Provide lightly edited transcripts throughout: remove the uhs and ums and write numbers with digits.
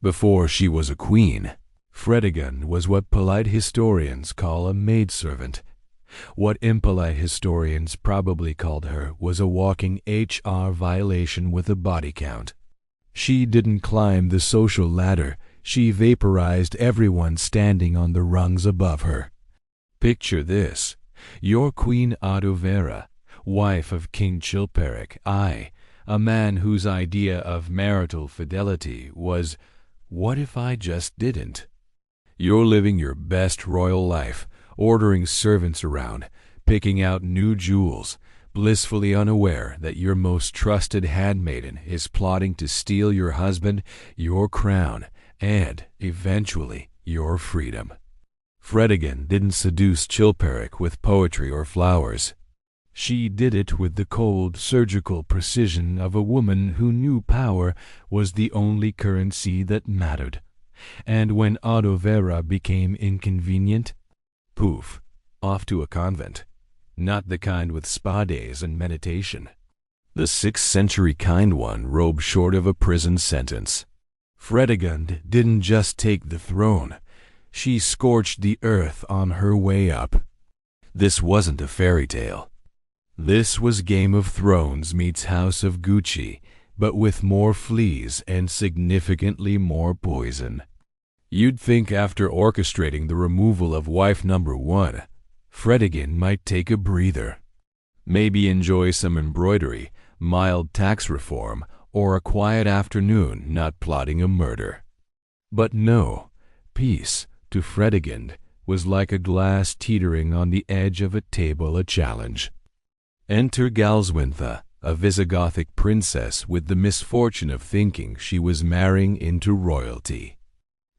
Before she was a queen, Fredegund was what polite historians call a maidservant. What impolite historians probably called her was a walking HR violation with a body count. She didn't climb the social ladder, she vaporized everyone standing on the rungs above her. Picture this: your Queen Audovera, wife of King Chilperic, a man whose idea of marital fidelity was, what if I just didn't? You're living your best royal life, ordering servants around, picking out new jewels, blissfully unaware that your most trusted handmaiden is plotting to steal your husband, your crown, and, eventually, your freedom. Fredegund didn't seduce Chilperic with poetry or flowers. She did it with the cold, surgical precision of a woman who knew power was the only currency that mattered. And when Audovera became inconvenient, poof, off to a convent. Not the kind with spa days and meditation. The 6th century kind one, robed short of a prison sentence. Fredegund didn't just take the throne. She scorched the earth on her way up. This wasn't a fairy tale. This was Game of Thrones meets House of Gucci, but with more fleas and significantly more poison. You'd think after orchestrating the removal of wife number 1, Fredegund might take a breather. Maybe enjoy some embroidery, mild tax reform, or a quiet afternoon not plotting a murder. But no, peace, to Fredegund, was like a glass teetering on the edge of a table a challenge. Enter Galswintha, a Visigothic princess with the misfortune of thinking she was marrying into royalty.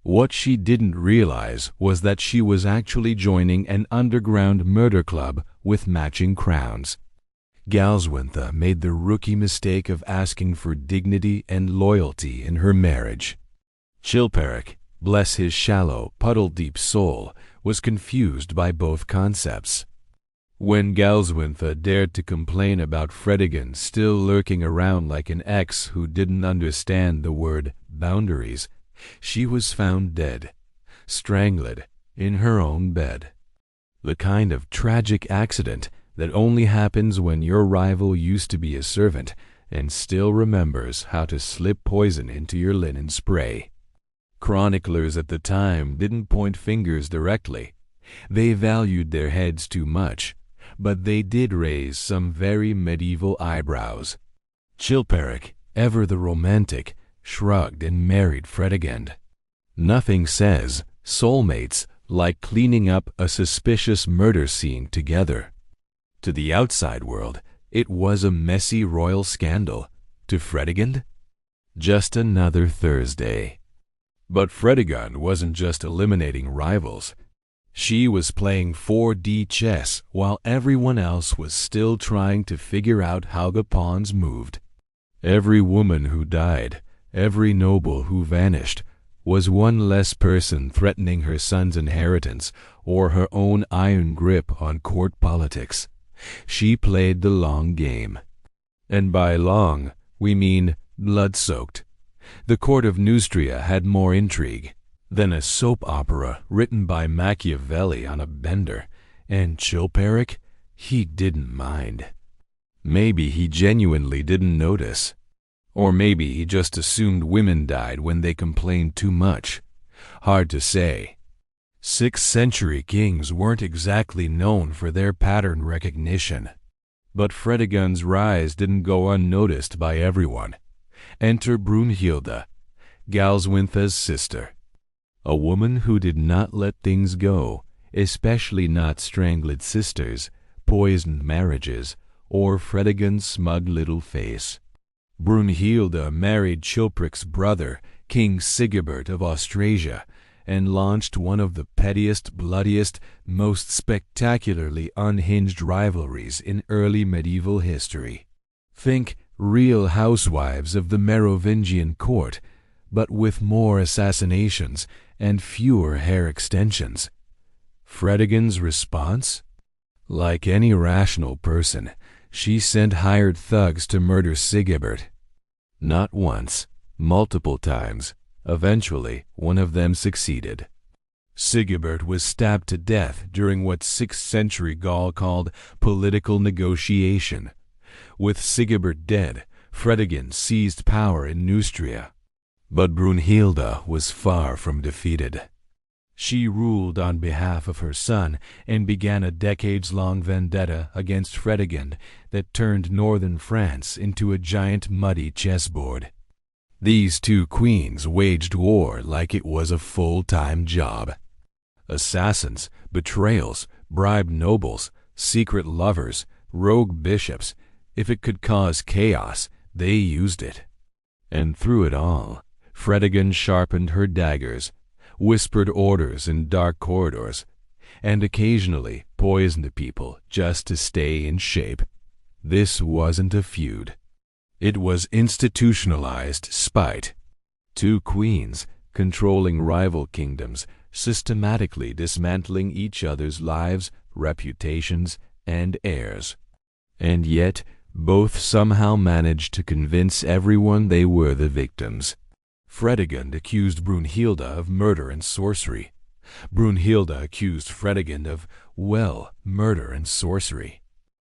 What she didn't realize was that she was actually joining an underground murder club with matching crowns. Galswintha made the rookie mistake of asking for dignity and loyalty in her marriage. Chilperic, bless his shallow, puddle-deep soul, was confused by both concepts. When Galswintha dared to complain about Fredegund still lurking around like an ex who didn't understand the word boundaries, she was found dead, strangled, in her own bed. The kind of tragic accident that only happens when your rival used to be a servant and still remembers how to slip poison into your linen spray. Chroniclers at the time didn't point fingers directly. They valued their heads too much, but they did raise some very medieval eyebrows. Chilperic, ever the romantic, shrugged and married Fredegund. Nothing says soulmates like cleaning up a suspicious murder scene together. To the outside world, it was a messy royal scandal. To Fredegund, just another Thursday. But Fredegund wasn't just eliminating rivals. She was playing 4D chess while everyone else was still trying to figure out how the pawns moved. Every woman who died, every noble who vanished, was one less person threatening her son's inheritance or her own iron grip on court politics. She played the long game. And by long, we mean blood-soaked. The court of Neustria had more intrigue than a soap opera written by Machiavelli on a bender, and Chilperic, he didn't mind. Maybe he genuinely didn't notice. Or maybe he just assumed women died when they complained too much. Hard to say. 6th century kings weren't exactly known for their pattern recognition. But Fredegund's rise didn't go unnoticed by everyone. Enter Brunhilda, Galswintha's sister. A woman who did not let things go, especially not strangled sisters, poisoned marriages, or Fredegund's smug little face. Brunhilda married Chilperic's brother, King Sigebert of Austrasia, and launched one of the pettiest, bloodiest, most spectacularly unhinged rivalries in early medieval history. Think Real Housewives of the Merovingian court, but with more assassinations and fewer hair extensions. Fredegund's response? Like any rational person, she sent hired thugs to murder Sigebert. Not once, multiple times, Eventually, one of them succeeded. Sigebert was stabbed to death during what 6th century Gaul called political negotiation. With Sigebert dead, Fredegund seized power in Neustria. But Brunhilda was far from defeated. She ruled on behalf of her son and began a decades-long vendetta against Fredegund that turned northern France into a giant muddy chessboard. These two queens waged war like it was a full-time job. Assassins, betrayals, bribed nobles, secret lovers, rogue bishops. If it could cause chaos, they used it. And through it all, Fredegund sharpened her daggers, whispered orders in dark corridors, and occasionally poisoned people just to stay in shape. This wasn't a feud. It was institutionalized spite. Two queens controlling rival kingdoms, systematically dismantling each other's lives, reputations, and heirs. And yet, both somehow managed to convince everyone they were the victims. Fredegund accused Brunhilda of murder and sorcery. Brunhilda accused Fredegund of, well, murder and sorcery.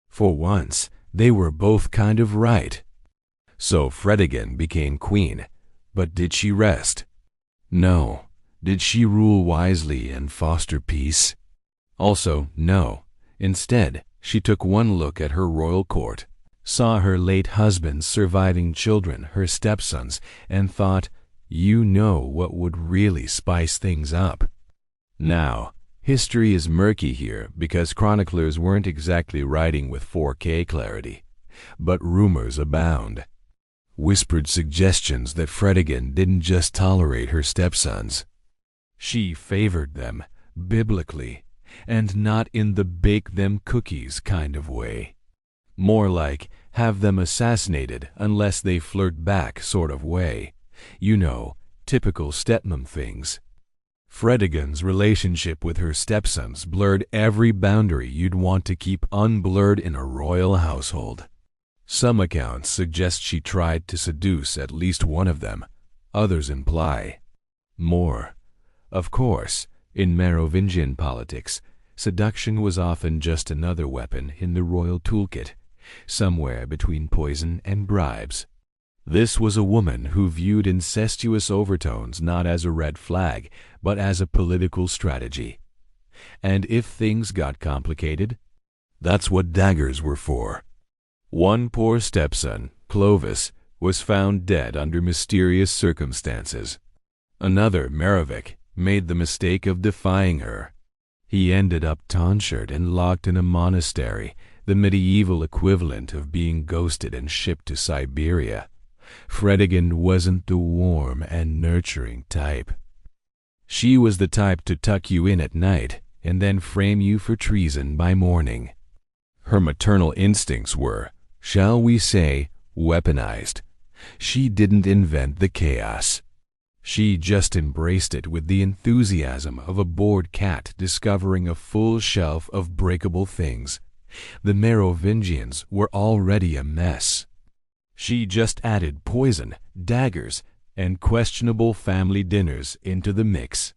For once, they were both kind of right. So Fredegund became queen, but did she rest? No. Did she rule wisely and foster peace? Also, no. Instead, she took one look at her royal court, saw her late husband's surviving children, her stepsons, and thought, you know what would really spice things up. Now, history is murky here because chroniclers weren't exactly writing with 4K clarity, but rumors abound. Whispered suggestions that Fredegund didn't just tolerate her stepsons. She favored them, biblically, and not in the bake-them-cookies kind of way. More like have them assassinated unless they flirt back sort of way. You know, typical stepmom things. Fredegund's relationship with her stepsons blurred every boundary you'd want to keep unblurred in a royal household. Some accounts suggest she tried to seduce at least one of them. Others imply more. Of course, in Merovingian politics, seduction was often just another weapon in the royal toolkit, somewhere between poison and bribes. This was a woman who viewed incestuous overtones not as a red flag, but as a political strategy. And if things got complicated, that's what daggers were for. One poor stepson, Clovis, was found dead under mysterious circumstances. Another, Merovic, made the mistake of defying her. He ended up tonsured and locked in a monastery, the medieval equivalent of being ghosted and shipped to Siberia. Fredegund wasn't the warm and nurturing type. She was the type to tuck you in at night and then frame you for treason by morning. Her maternal instincts were, shall we say, weaponized. She didn't invent the chaos. She just embraced it with the enthusiasm of a bored cat discovering a full shelf of breakable things. The Merovingians were already a mess. She just added poison, daggers, and questionable family dinners into the mix.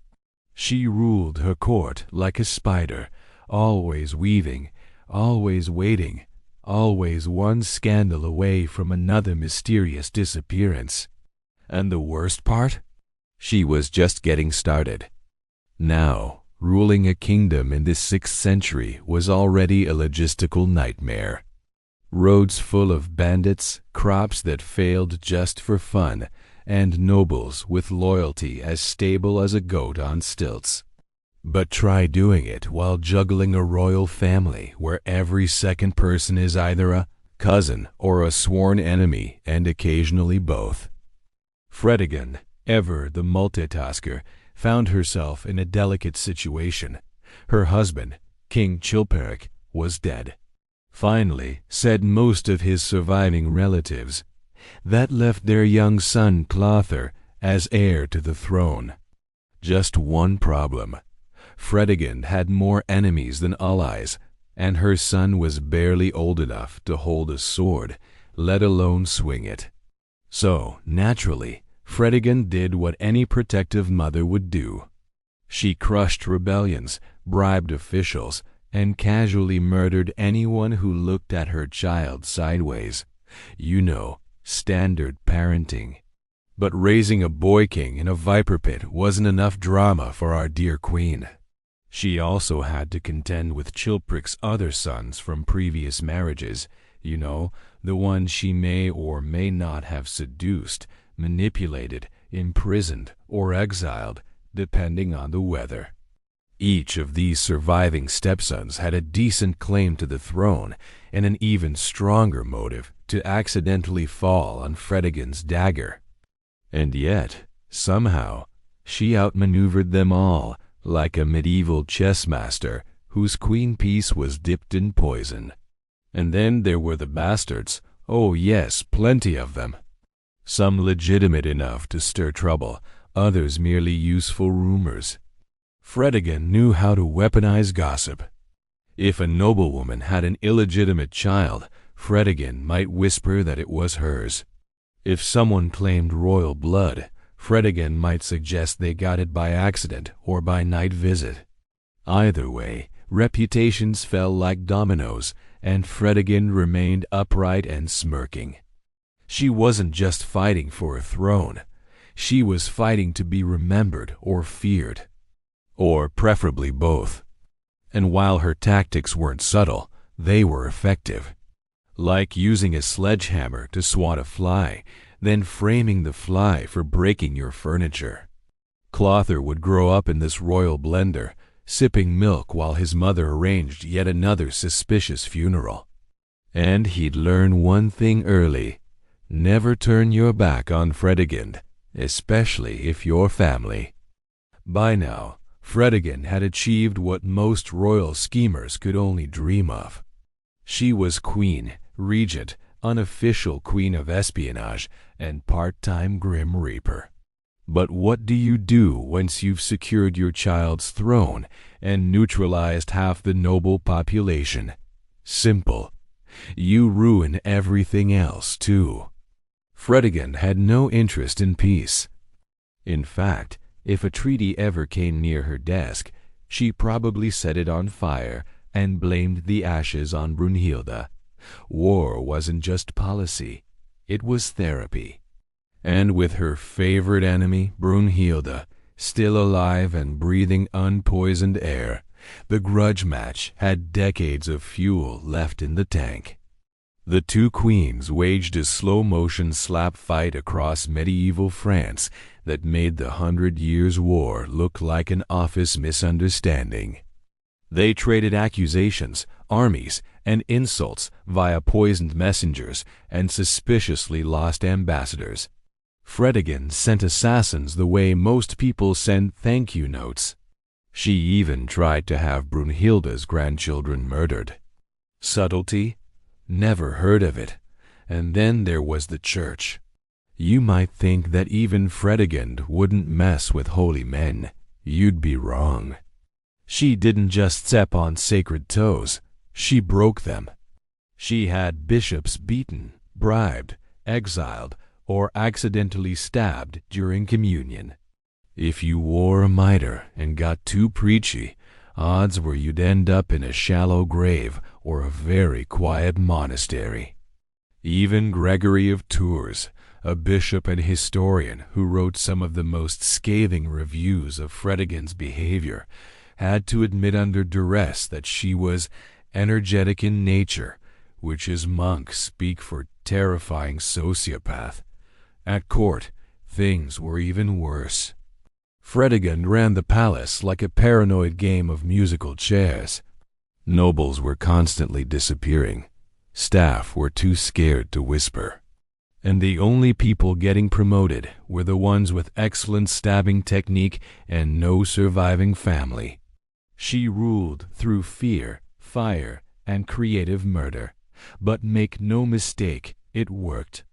She ruled her court like a spider, always weaving, always waiting, always one scandal away from another mysterious disappearance. And the worst part? She was just getting started. Now, ruling a kingdom in the 6th century was already a logistical nightmare. Roads full of bandits, crops that failed just for fun, and nobles with loyalty as stable as a goat on stilts. But try doing it while juggling a royal family where every second person is either a cousin or a sworn enemy, and occasionally both. Fredegund, ever the multitasker, found herself in a delicate situation. Her husband, King Chilperic, was dead. Finally, said most of his surviving relatives. That left their young son Clothair as heir to the throne. Just one problem. Fredegund had more enemies than allies, and her son was barely old enough to hold a sword, let alone swing it. So, naturally, Fredegund did what any protective mother would do. She crushed rebellions, bribed officials, and casually murdered anyone who looked at her child sideways. You know, standard parenting. But raising a boy king in a viper pit wasn't enough drama for our dear queen. She also had to contend with Chilperic's other sons from previous marriages, you know, the ones she may or may not have seduced, manipulated, imprisoned, or exiled, depending on the weather. Each of these surviving stepsons had a decent claim to the throne and an even stronger motive to accidentally fall on Fredegund's dagger. And yet, somehow, she outmaneuvered them all, like a medieval chess master whose queen piece was dipped in poison. And then there were the bastards. Oh yes, plenty of them. Some legitimate enough to stir trouble, others merely useful rumors. Fredegund knew how to weaponize gossip. If a noblewoman had an illegitimate child, Fredegund might whisper that it was hers. If someone claimed royal blood, Fredegund might suggest they got it by accident or by night visit. Either way, reputations fell like dominoes, and Fredegund remained upright and smirking. She wasn't just fighting for a throne. She was fighting to be remembered or feared. Or preferably both. And while her tactics weren't subtle, they were effective. Like using a sledgehammer to swat a fly, then framing the fly for breaking your furniture. Clother would grow up in this royal blender, sipping milk while his mother arranged yet another suspicious funeral. And he'd learn one thing early: never turn your back on Fredegund, especially if you're family. By now, Fredegund had achieved what most royal schemers could only dream of. She was queen, regent, unofficial queen of espionage, and part-time Grim Reaper. But what do you do once you've secured your child's throne and neutralized half the noble population? Simple. You ruin everything else, too. Fredegund had no interest in peace. In fact, if a treaty ever came near her desk, she probably set it on fire and blamed the ashes on Brunhilda. War wasn't just policy, it was therapy. And with her favorite enemy, Brunhilda, still alive and breathing unpoisoned air, the grudge match had decades of fuel left in the tank. The two queens waged a slow-motion slap fight across medieval France that made the 100 Years' War look like an office misunderstanding. They traded accusations, armies, and insults via poisoned messengers and suspiciously lost ambassadors. Fredegund sent assassins the way most people send thank-you notes. She even tried to have Brunhilda's grandchildren murdered. Subtlety? Never heard of it. And then there was the church. You might think that even Fredegund wouldn't mess with holy men. You'd be wrong. She didn't just step on sacred toes. She broke them. She had bishops beaten, bribed, exiled, or accidentally stabbed during communion. If you wore a mitre and got too preachy, odds were you'd end up in a shallow grave or a very quiet monastery. Even Gregory of Tours, a bishop and historian who wrote some of the most scathing reviews of Fredegund's behavior, had to admit under duress that she was energetic in nature, which his monks speak for terrifying sociopath. At court, things were even worse. Fredegund ran the palace like a paranoid game of musical chairs. Nobles were constantly disappearing. Staff were too scared to whisper. And the only people getting promoted were the ones with excellent stabbing technique and no surviving family. She ruled through fear, fire, and creative murder. But make no mistake, it worked.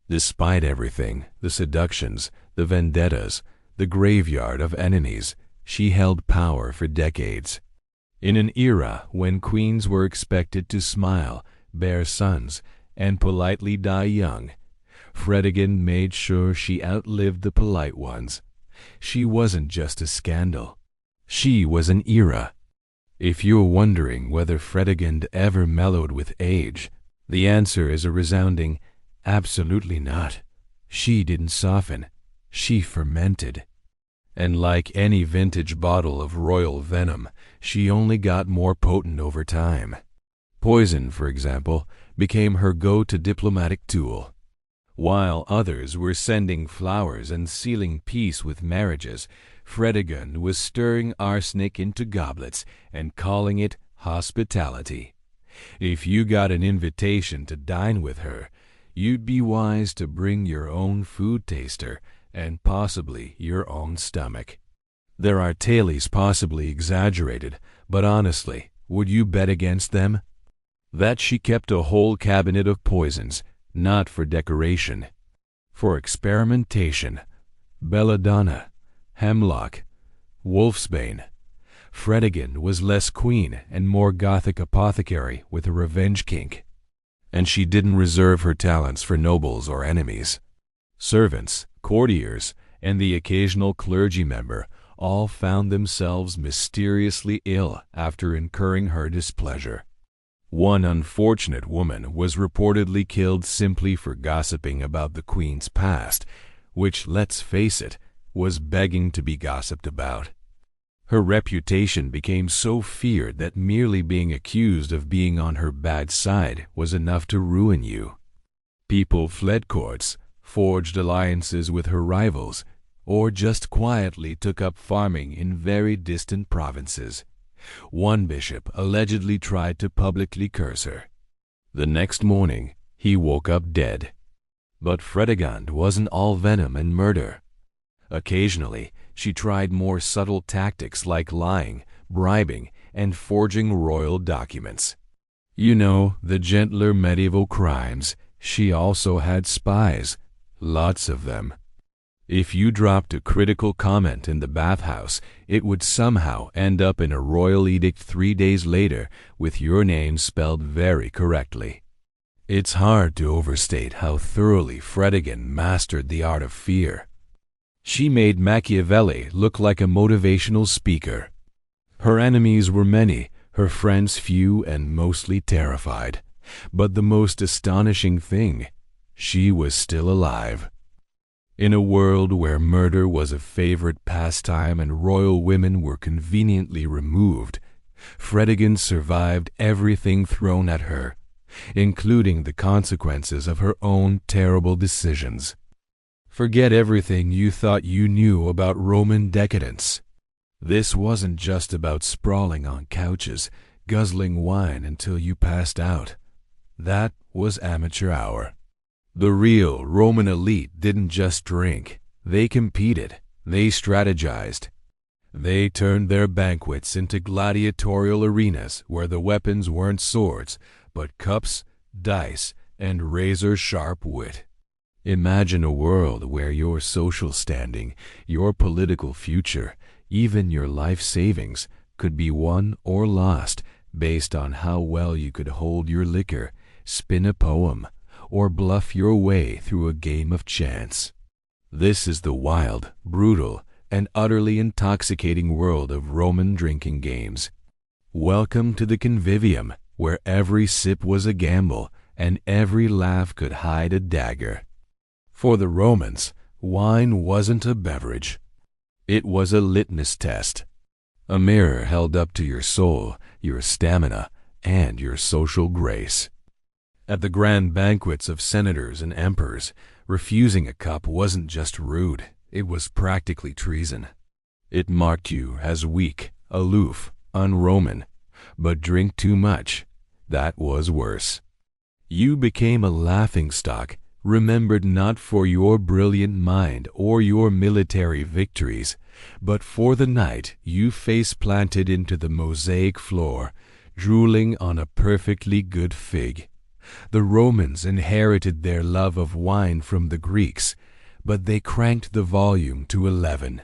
Despite everything, the seductions, the vendettas, the graveyard of enemies, she held power for decades. In an era when queens were expected to smile, bear sons, and politely die young, Fredegund made sure she outlived the polite ones. She wasn't just a scandal. She was an era. If you're wondering whether Fredegund ever mellowed with age, the answer is a resounding absolutely not. She didn't soften. She fermented. And like any vintage bottle of royal venom, she only got more potent over time. Poison, for example, became her go-to diplomatic tool. While others were sending flowers and sealing peace with marriages, Fredegund was stirring arsenic into goblets and calling it hospitality. If you got an invitation to dine with her, you'd be wise to bring your own food taster and possibly your own stomach. There are tales possibly exaggerated, but honestly, would you bet against them? That she kept a whole cabinet of poisons, not for decoration, for experimentation. Belladonna, hemlock, wolfsbane. Fredegund was less queen and more gothic apothecary with a revenge kink. And she didn't reserve her talents for nobles or enemies. Servants, courtiers, and the occasional clergy member all found themselves mysteriously ill after incurring her displeasure. One unfortunate woman was reportedly killed simply for gossiping about the queen's past, which, let's face it, was begging to be gossiped about. Her reputation became so feared that merely being accused of being on her bad side was enough to ruin you. People fled courts, forged alliances with her rivals, or just quietly took up farming in very distant provinces. One bishop allegedly tried to publicly curse her. The next morning, he woke up dead. But Fredegund wasn't all venom and murder. Occasionally, she tried more subtle tactics like lying, bribing, and forging royal documents. You know, the gentler medieval crimes. She also had spies, lots of them. If you dropped a critical comment in the bathhouse, it would somehow end up in a royal edict 3 days later with your name spelled very correctly. It's hard to overstate how thoroughly Fredegund mastered the art of fear. She made Machiavelli look like a motivational speaker. Her enemies were many, her friends few and mostly terrified. But the most astonishing thing, she was still alive. In a world where murder was a favorite pastime and royal women were conveniently removed, Fredegund survived everything thrown at her, including the consequences of her own terrible decisions. Forget everything you thought you knew about Roman decadence. This wasn't just about sprawling on couches, guzzling wine until you passed out. That was amateur hour. The real Roman elite didn't just drink. They competed. They strategized. They turned their banquets into gladiatorial arenas where the weapons weren't swords, but cups, dice, and razor-sharp wit. Imagine a world where your social standing, your political future, even your life savings could be won or lost based on how well you could hold your liquor, spin a poem, or bluff your way through a game of chance. This is the wild, brutal, and utterly intoxicating world of Roman drinking games. Welcome to the convivium, where every sip was a gamble and every laugh could hide a dagger. For the Romans, wine wasn't a beverage. It was a litmus test, a mirror held up to your soul, your stamina, and your social grace. At the grand banquets of senators and emperors, refusing a cup wasn't just rude, it was practically treason. It marked you as weak, aloof, un-Roman. But drink too much, that was worse. You became a laughingstock, remembered not for your brilliant mind or your military victories, but for the night you face-planted into the mosaic floor, drooling on a perfectly good fig. The Romans inherited their love of wine from the Greeks, but they cranked the volume to 11.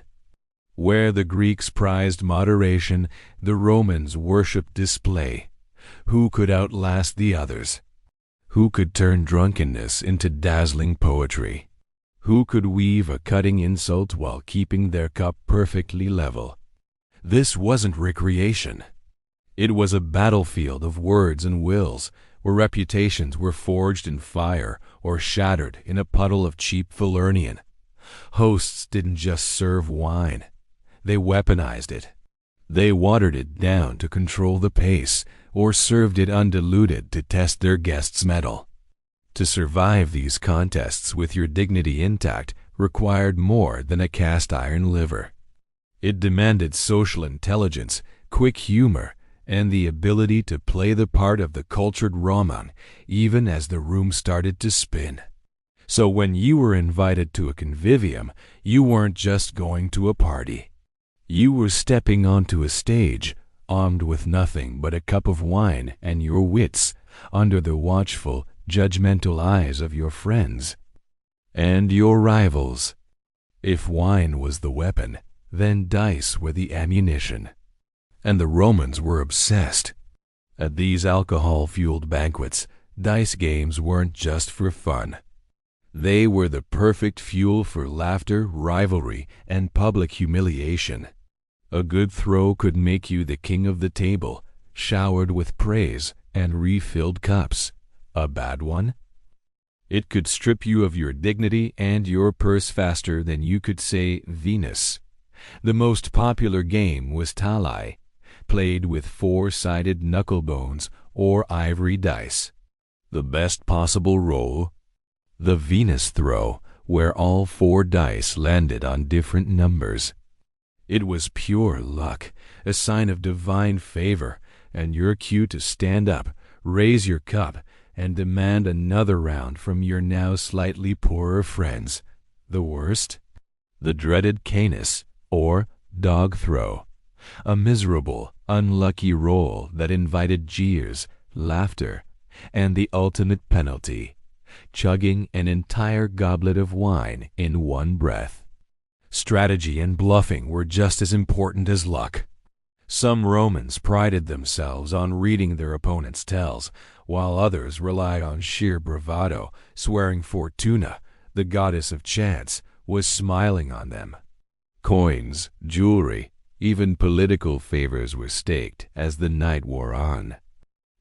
Where the Greeks prized moderation, the Romans worshipped display. Who could outlast the others? Who could turn drunkenness into dazzling poetry? Who could weave a cutting insult while keeping their cup perfectly level? This wasn't recreation. It was a battlefield of words and wills, where reputations were forged in fire or shattered in a puddle of cheap Falernian. Hosts didn't just serve wine. They weaponized it. They watered it down to control the pace, or served it undiluted to test their guests' mettle. To survive these contests with your dignity intact required more than a cast-iron liver. It demanded social intelligence, quick humor, and the ability to play the part of the cultured Roman even as the room started to spin. So when you were invited to a convivium, you weren't just going to a party. You were stepping onto a stage, armed with nothing but a cup of wine and your wits, under the watchful, judgmental eyes of your friends and your rivals. If wine was the weapon, then dice were the ammunition. And the Romans were obsessed. At these alcohol-fueled banquets, dice games weren't just for fun. They were the perfect fuel for laughter, rivalry, and public humiliation. A good throw could make you the king of the table, showered with praise and refilled cups. A bad one? It could strip you of your dignity and your purse faster than you could say Venus. The most popular game was Talai, played with 4-sided knucklebones or ivory dice. The best possible roll? The Venus throw, where all 4 dice landed on different numbers. It was pure luck, a sign of divine favor, and your cue to stand up, raise your cup, and demand another round from your now slightly poorer friends. The worst? The dreaded canis, or dog throw, a miserable, unlucky roll that invited jeers, laughter, and the ultimate penalty, chugging an entire goblet of wine in one breath. Strategy and bluffing were just as important as luck. Some Romans prided themselves on reading their opponent's tells, while others relied on sheer bravado, swearing Fortuna, the goddess of chance, was smiling on them. Coins, jewelry, even political favors were staked as the night wore on.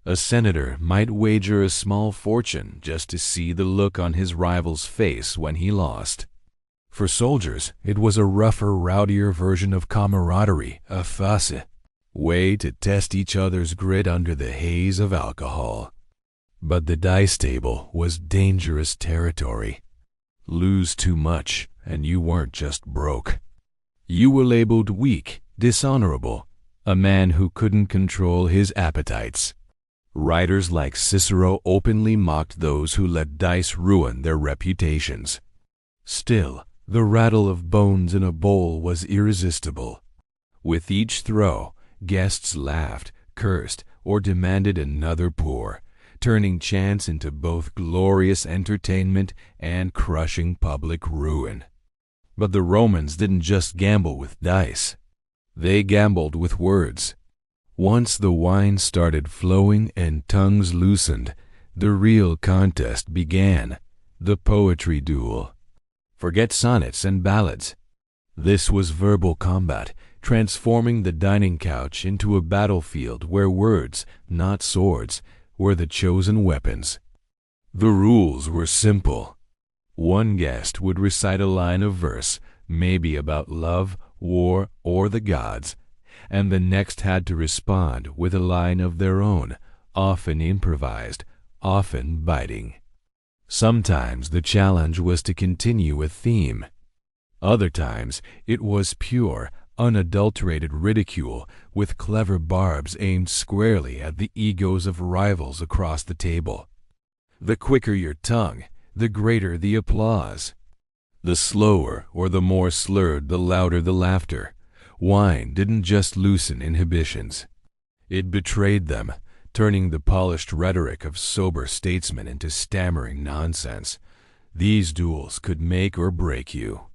A senator might wager a small fortune just to see the look on his rival's face when he lost. For soldiers, it was a rougher, rowdier version of camaraderie, a face, way to test each other's grit under the haze of alcohol. But the dice table was dangerous territory. Lose too much, and you weren't just broke. You were labeled weak, dishonorable, a man who couldn't control his appetites. Writers like Cicero openly mocked those who let dice ruin their reputations. Still, the rattle of bones in a bowl was irresistible. With each throw, guests laughed, cursed, or demanded another pour, turning chance into both glorious entertainment and crushing public ruin. But the Romans didn't just gamble with dice. They gambled with words. Once the wine started flowing and tongues loosened, the real contest began, the poetry duel. Forget sonnets and ballads. This was verbal combat, transforming the dining couch into a battlefield where words, not swords, were the chosen weapons. The rules were simple. One guest would recite a line of verse, maybe about love, war, or the gods, and the next had to respond with a line of their own, often improvised, often biting. Sometimes the challenge was to continue a theme. Other times it was pure, unadulterated ridicule with clever barbs aimed squarely at the egos of rivals across the table. The quicker your tongue, the greater the applause. The slower or the more slurred, the louder the laughter. Wine didn't just loosen inhibitions. It betrayed them, turning the polished rhetoric of sober statesmen into stammering nonsense. These duels could make or break you.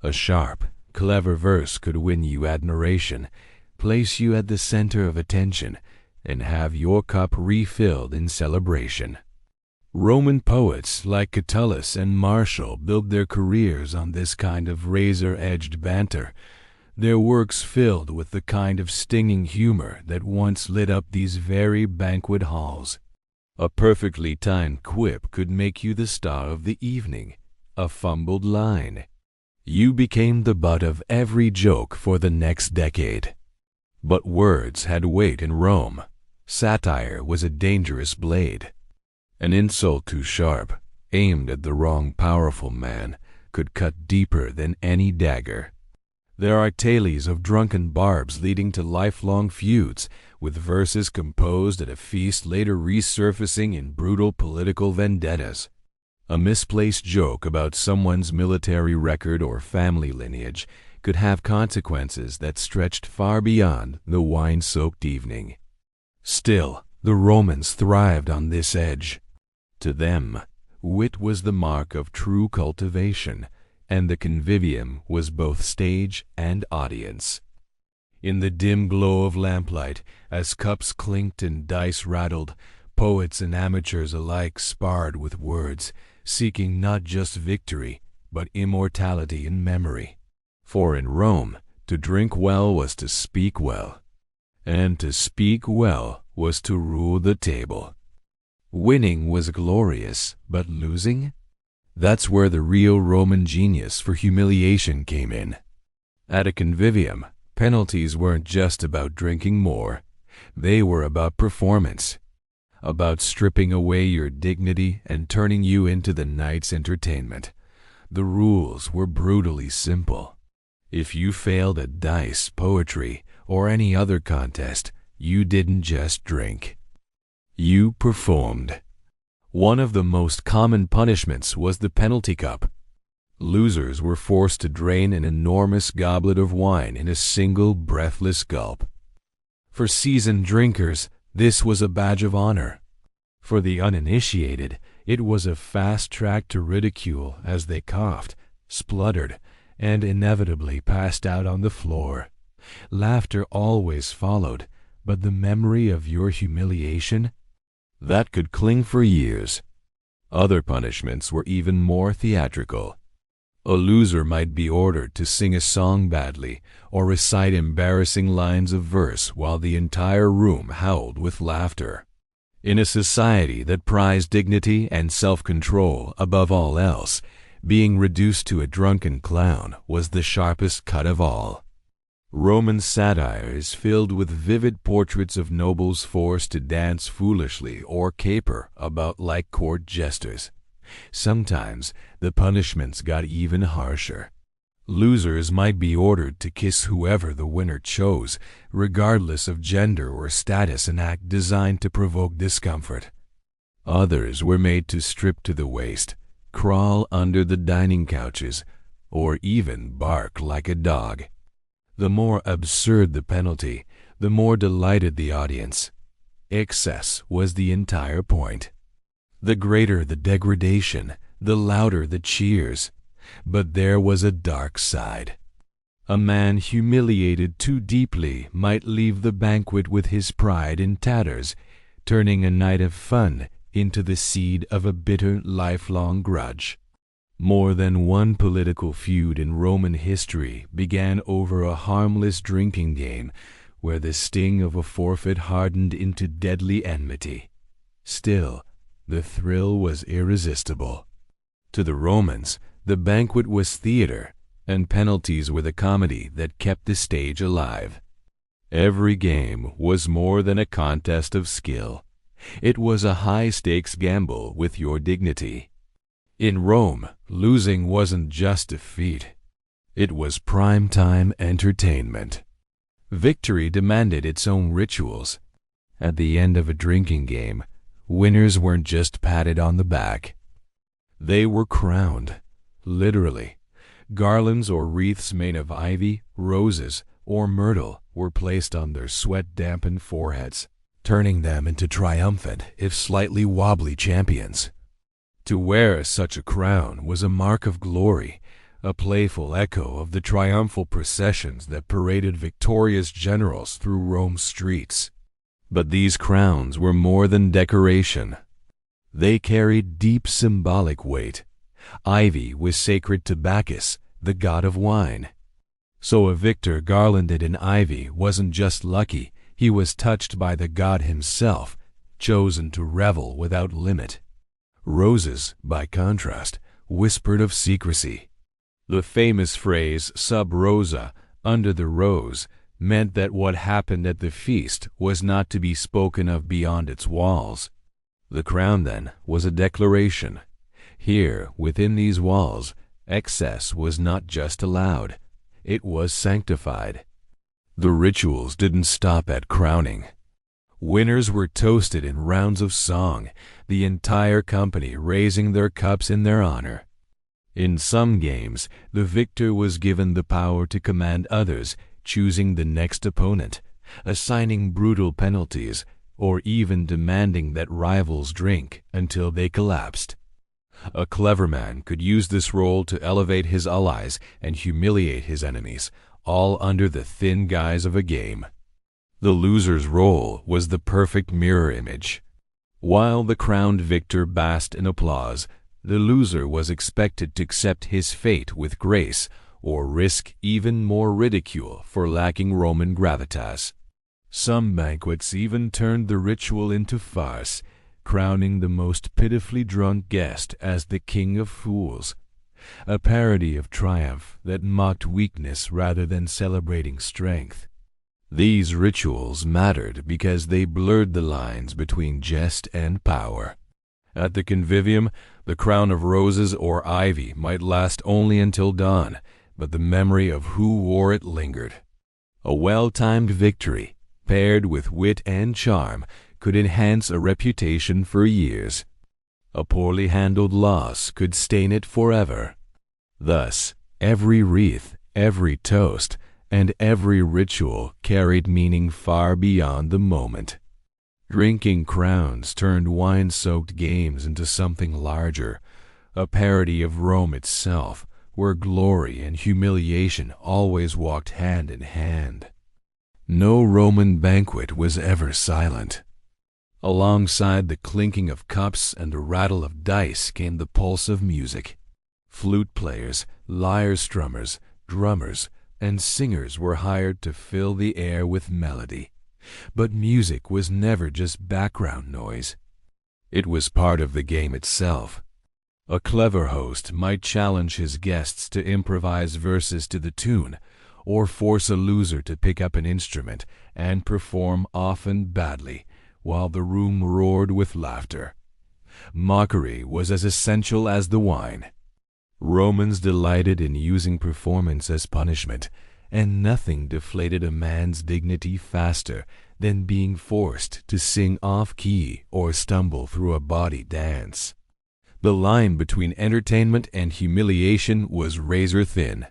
A sharp, clever verse could win you admiration, place you at the center of attention, and have your cup refilled in celebration. Roman poets like Catullus and Martial built their careers on this kind of razor-edged banter, their works filled with the kind of stinging humor that once lit up these very banquet halls. A perfectly timed quip could make you the star of the evening, a fumbled line. You became the butt of every joke for the next decade. But words had weight in Rome. Satire was a dangerous blade. An insult too sharp, aimed at the wrong powerful man, could cut deeper than any dagger. There are tales of drunken barbs leading to lifelong feuds, with verses composed at a feast later resurfacing in brutal political vendettas. A misplaced joke about someone's military record or family lineage could have consequences that stretched far beyond the wine-soaked evening. Still, the Romans thrived on this edge. To them, wit was the mark of true cultivation, and the convivium was both stage and audience. In the dim glow of lamplight, as cups clinked and dice rattled, poets and amateurs alike sparred with words, seeking not just victory, but immortality in memory. For in Rome, to drink well was to speak well, and to speak well was to rule the table. Winning was glorious, but losing? That's where the real Roman genius for humiliation came in. At a convivium, penalties weren't just about drinking more. They were about performance, about stripping away your dignity and turning you into the night's entertainment. The rules were brutally simple. If you failed at dice, poetry, or any other contest, you didn't just drink. You performed. One of the most common punishments was the penalty cup. Losers were forced to drain an enormous goblet of wine in a single breathless gulp. For seasoned drinkers, this was a badge of honor. For the uninitiated, it was a fast track to ridicule as they coughed, spluttered, and inevitably passed out on the floor. Laughter always followed, but the memory of your humiliation? That could cling for years. Other punishments were even more theatrical. A loser might be ordered to sing a song badly or recite embarrassing lines of verse while the entire room howled with laughter. In a society that prized dignity and self-control above all else, being reduced to a drunken clown was the sharpest cut of all. Roman satire is filled with vivid portraits of nobles forced to dance foolishly or caper about like court jesters. Sometimes the punishments got even harsher. Losers might be ordered to kiss whoever the winner chose, regardless of gender or status, an act designed to provoke discomfort. Others were made to strip to the waist, crawl under the dining couches, or even bark like a dog. The more absurd the penalty, the more delighted the audience. Excess was the entire point. The greater the degradation, the louder the cheers. But there was a dark side. A man humiliated too deeply might leave the banquet with his pride in tatters, turning a night of fun into the seed of a bitter, lifelong grudge. More than one political feud in Roman history began over a harmless drinking game where the sting of a forfeit hardened into deadly enmity. Still, the thrill was irresistible. To the Romans, the banquet was theater, and penalties were the comedy that kept the stage alive. Every game was more than a contest of skill. It was a high-stakes gamble with your dignity. In Rome, losing wasn't just defeat. It was prime-time entertainment. Victory demanded its own rituals. At the end of a drinking game, winners weren't just patted on the back. They were crowned, literally. Garlands or wreaths made of ivy, roses, or myrtle were placed on their sweat-dampened foreheads, turning them into triumphant, if slightly wobbly champions. To wear such a crown was a mark of glory, a playful echo of the triumphal processions that paraded victorious generals through Rome's streets. But these crowns were more than decoration. They carried deep symbolic weight. Ivy was sacred to Bacchus, the god of wine. So a victor garlanded in ivy wasn't just lucky, he was touched by the god himself, chosen to revel without limit. Roses, by contrast, whispered of secrecy. The famous phrase sub rosa, under the rose, meant that what happened at the feast was not to be spoken of beyond its walls. The crown, then, was a declaration. Here, within these walls, excess was not just allowed, it was sanctified. The rituals didn't stop at crowning. Winners were toasted in rounds of song, the entire company raising their cups in their honor. In some games, the victor was given the power to command others, choosing the next opponent, assigning brutal penalties, or even demanding that rivals drink until they collapsed. A clever man could use this role to elevate his allies and humiliate his enemies, all under the thin guise of a game. The loser's role was the perfect mirror image. While the crowned victor basked in applause, the loser was expected to accept his fate with grace or risk even more ridicule for lacking Roman gravitas. Some banquets even turned the ritual into farce, crowning the most pitifully drunk guest as the king of fools, a parody of triumph that mocked weakness rather than celebrating strength. These rituals mattered because they blurred the lines between jest and power. At the convivium, the crown of roses or ivy might last only until dawn, but the memory of who wore it lingered. A well-timed victory, paired with wit and charm, could enhance a reputation for years. A poorly handled loss could stain it forever. Thus, every wreath, every toast, and every ritual carried meaning far beyond the moment. Drinking crowns turned wine-soaked games into something larger, a parody of Rome itself, where glory and humiliation always walked hand in hand. No Roman banquet was ever silent. Alongside the clinking of cups and the rattle of dice came the pulse of music. Flute players, lyre strummers, drummers, and singers were hired to fill the air with melody. But music was never just background noise. It was part of the game itself. A clever host might challenge his guests to improvise verses to the tune, or force a loser to pick up an instrument and perform, often badly, while the room roared with laughter. Mockery was as essential as the wine. Romans delighted in using performance as punishment, and nothing deflated a man's dignity faster than being forced to sing off-key or stumble through a bawdy dance. The line between entertainment and humiliation was razor-thin.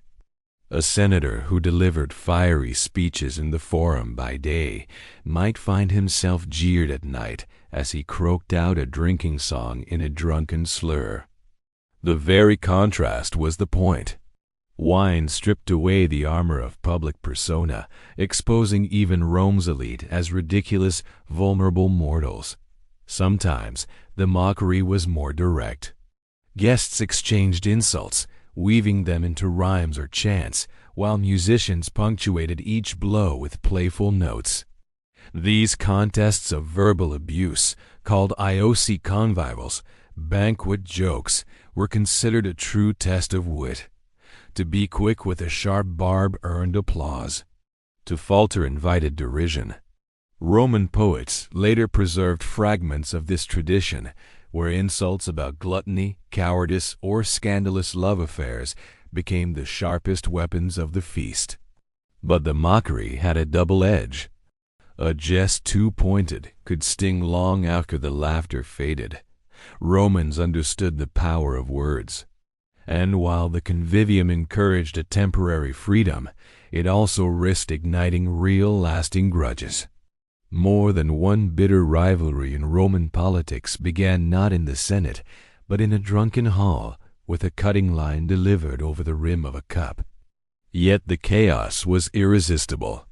A senator who delivered fiery speeches in the forum by day might find himself jeered at night as he croaked out a drinking song in a drunken slur. The very contrast was the point. Wine stripped away the armor of public persona, exposing even Rome's elite as ridiculous, vulnerable mortals. Sometimes the mockery was more direct. Guests exchanged insults, weaving them into rhymes or chants, while musicians punctuated each blow with playful notes. These contests of verbal abuse, called iosi convivals, banquet jokes, were considered a true test of wit. To be quick with a sharp barb earned applause. To falter invited derision. Roman poets later preserved fragments of this tradition, where insults about gluttony, cowardice, or scandalous love affairs became the sharpest weapons of the feast. But the mockery had a double edge. A jest too pointed could sting long after the laughter faded. Romans understood the power of words. And while the convivium encouraged a temporary freedom, it also risked igniting real lasting grudges. More than one bitter rivalry in Roman politics began not in the Senate, but in a drunken hall, with a cutting line delivered over the rim of a cup. Yet the chaos was irresistible.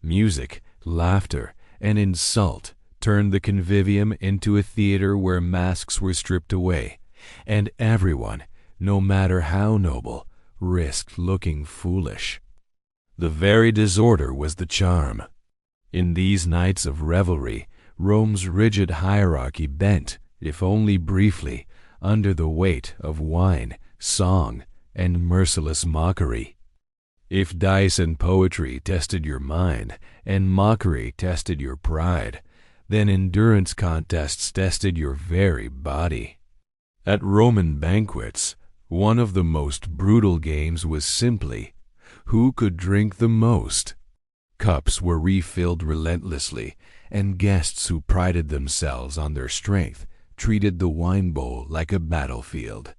Music, laughter, and insult turned the convivium into a theater where masks were stripped away, and everyone, no matter how noble, risked looking foolish. The very disorder was the charm. In these nights of revelry, Rome's rigid hierarchy bent, if only briefly, under the weight of wine, song, and merciless mockery. If dice and poetry tested your mind, and mockery tested your pride, then endurance contests tested your very body. At Roman banquets, one of the most brutal games was simply, who could drink the most? Cups were refilled relentlessly, and guests who prided themselves on their strength treated the wine bowl like a battlefield.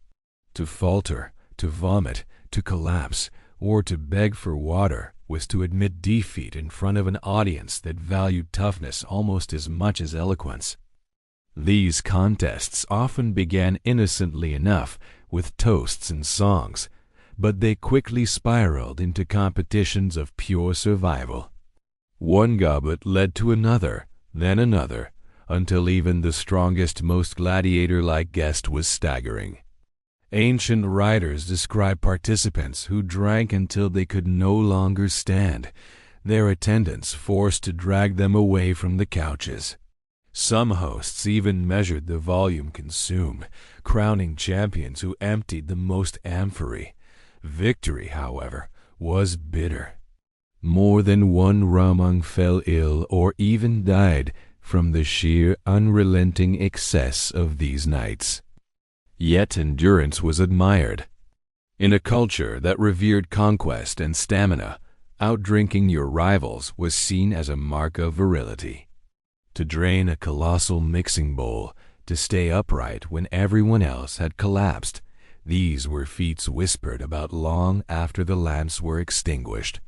To falter, to vomit, to collapse, or to beg for water was to admit defeat in front of an audience that valued toughness almost as much as eloquence. These contests often began innocently enough with toasts and songs, but they quickly spiraled into competitions of pure survival. One goblet led to another, then another, until even the strongest, most gladiator-like guest was staggering. Ancient writers describe participants who drank until they could no longer stand, their attendants forced to drag them away from the couches. Some hosts even measured the volume consumed, crowning champions who emptied the most amphorae. Victory, however, was bitter. More than one Ramung fell ill or even died from the sheer unrelenting excess of these nights. Yet endurance was admired. In a culture that revered conquest and stamina, outdrinking your rivals was seen as a mark of virility. To drain a colossal mixing bowl, to stay upright when everyone else had collapsed, these were feats whispered about long after the lamps were extinguished.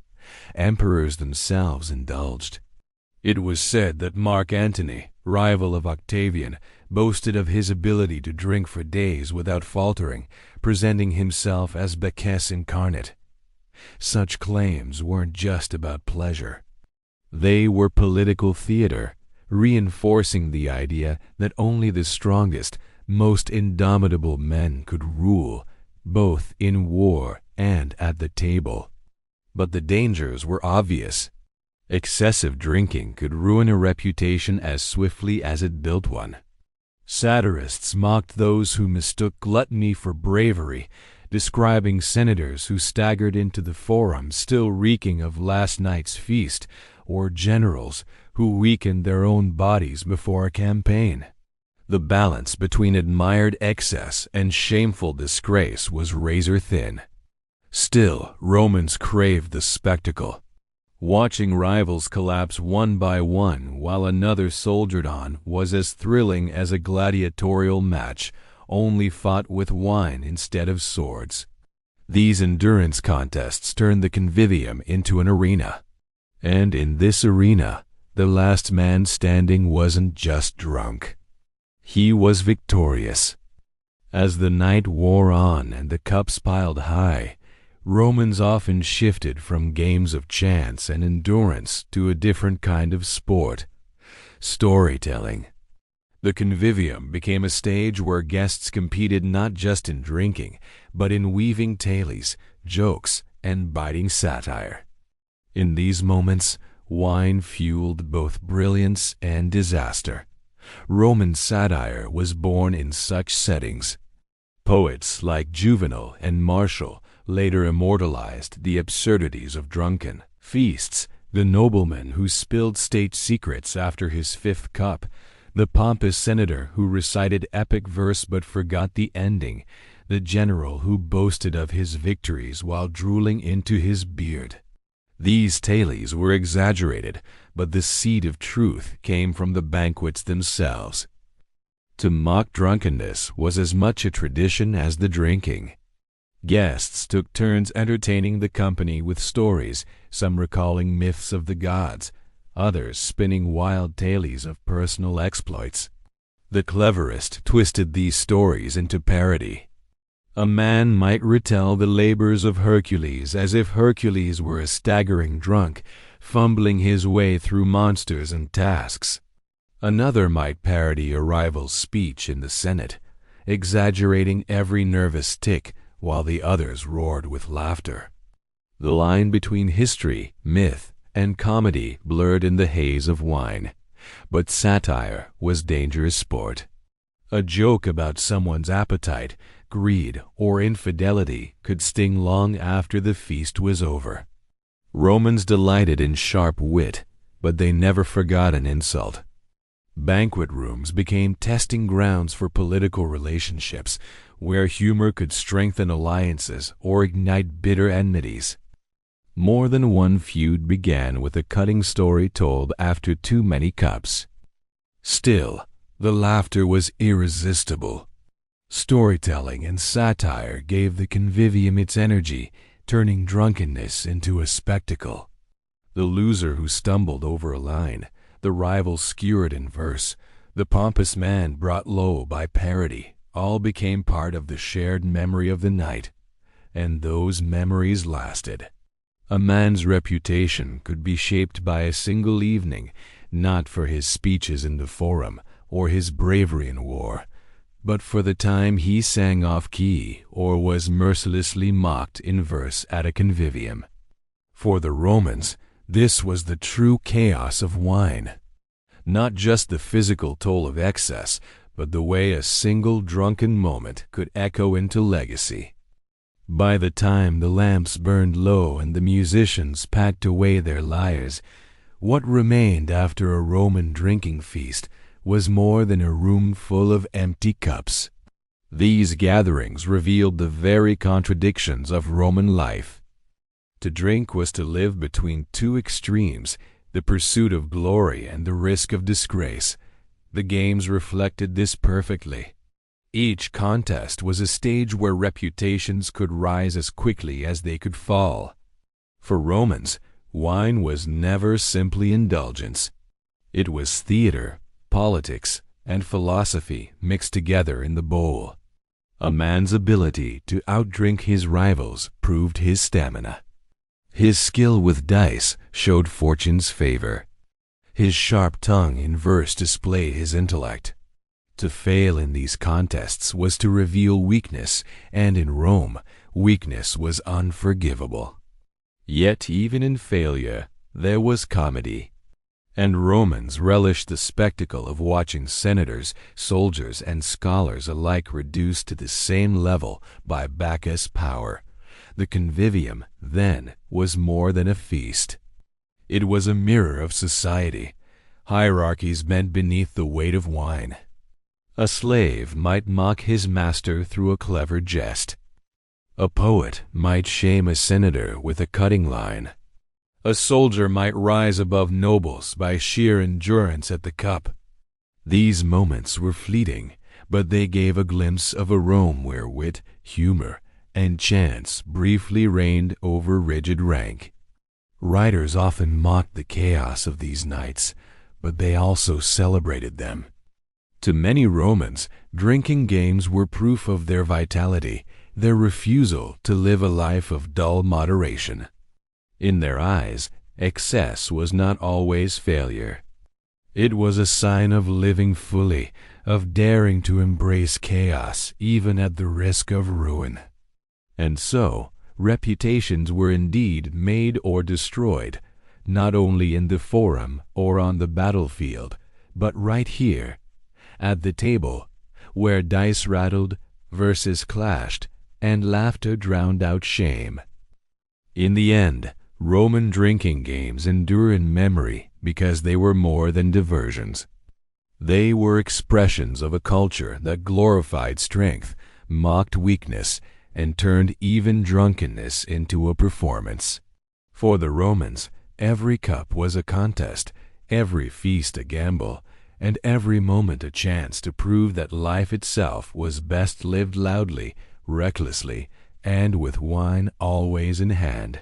Emperors themselves indulged. It was said that Mark Antony, rival of Octavian, boasted of his ability to drink for days without faltering, presenting himself as Bacchus incarnate. Such claims weren't just about pleasure. They were political theater, reinforcing the idea that only the strongest, most indomitable men could rule, both in war and at the table. But the dangers were obvious. Excessive drinking could ruin a reputation as swiftly as it built one. Satirists mocked those who mistook gluttony for bravery, describing senators who staggered into the forum still reeking of last night's feast, or generals who weakened their own bodies before a campaign. The balance between admired excess and shameful disgrace was razor-thin. Still, Romans craved the spectacle. Watching rivals collapse one by one while another soldiered on was as thrilling as a gladiatorial match, only fought with wine instead of swords. These endurance contests turned the convivium into an arena. And in this arena, the last man standing wasn't just drunk. He was victorious. As the night wore on and the cups piled high, Romans often shifted from games of chance and endurance to a different kind of sport, storytelling. The convivium became a stage where guests competed not just in drinking, but in weaving tales, jokes, and biting satire. In these moments, wine fueled both brilliance and disaster. Roman satire was born in such settings. Poets like Juvenal and Martial later immortalized the absurdities of drunken feasts, the nobleman who spilled state secrets after his fifth cup, the pompous senator who recited epic verse but forgot the ending, the general who boasted of his victories while drooling into his beard. These tales were exaggerated, but the seed of truth came from the banquets themselves. To mock drunkenness was as much a tradition as the drinking. Guests took turns entertaining the company with stories, some recalling myths of the gods, others spinning wild tales of personal exploits. The cleverest twisted these stories into parody. A man might retell the labors of Hercules as if Hercules were a staggering drunk, fumbling his way through monsters and tasks. Another might parody a rival's speech in the Senate, exaggerating every nervous tic while the others roared with laughter. The line between history, myth, and comedy blurred in the haze of wine, but satire was dangerous sport. A joke about someone's appetite, greed, or infidelity could sting long after the feast was over. Romans delighted in sharp wit, but they never forgot an insult. Banquet rooms became testing grounds for political relationships, where humor could strengthen alliances or ignite bitter enmities. More than one feud began with a cutting story told after too many cups. Still, the laughter was irresistible. Storytelling and satire gave the convivium its energy, turning drunkenness into a spectacle. The loser who stumbled over a line, the rival skewered in verse, the pompous man brought low by parody, all became part of the shared memory of the night, and those memories lasted. A man's reputation could be shaped by a single evening, not for his speeches in the forum or his bravery in war, but for the time he sang off-key or was mercilessly mocked in verse at a convivium. For the Romans, this was the true chaos of wine. Not just the physical toll of excess, but the way a single drunken moment could echo into legacy. By the time the lamps burned low and the musicians packed away their lyres, what remained after a Roman drinking feast was more than a room full of empty cups. These gatherings revealed the very contradictions of Roman life. To drink was to live between two extremes, the pursuit of glory and the risk of disgrace. The games reflected this perfectly. Each contest was a stage where reputations could rise as quickly as they could fall. For Romans, wine was never simply indulgence. It was theater, politics, and philosophy mixed together in the bowl. A man's ability to outdrink his rivals proved his stamina. His skill with dice showed fortune's favor. His sharp tongue in verse displayed his intellect. To fail in these contests was to reveal weakness, and in Rome, weakness was unforgivable. Yet even in failure, there was comedy. And Romans relished the spectacle of watching senators, soldiers, and scholars alike reduced to the same level by Bacchus' power. The convivium, then, was more than a feast. It was a mirror of society. Hierarchies bent beneath the weight of wine. A slave might mock his master through a clever jest. A poet might shame a senator with a cutting line. A soldier might rise above nobles by sheer endurance at the cup. These moments were fleeting, but they gave a glimpse of a Rome where wit, humor, and chance briefly reigned over rigid rank. Writers often mocked the chaos of these nights, but they also celebrated them. To many Romans, drinking games were proof of their vitality, their refusal to live a life of dull moderation. In their eyes, excess was not always failure. It was a sign of living fully, of daring to embrace chaos even at the risk of ruin. And so, reputations were indeed made or destroyed, not only in the forum or on the battlefield, but right here, at the table, where dice rattled, verses clashed, and laughter drowned out shame. In the end, Roman drinking games endure in memory because they were more than diversions. They were expressions of a culture that glorified strength, mocked weakness, and turned even drunkenness into a performance. For the Romans, every cup was a contest, every feast a gamble, and every moment a chance to prove that life itself was best lived loudly, recklessly, and with wine always in hand.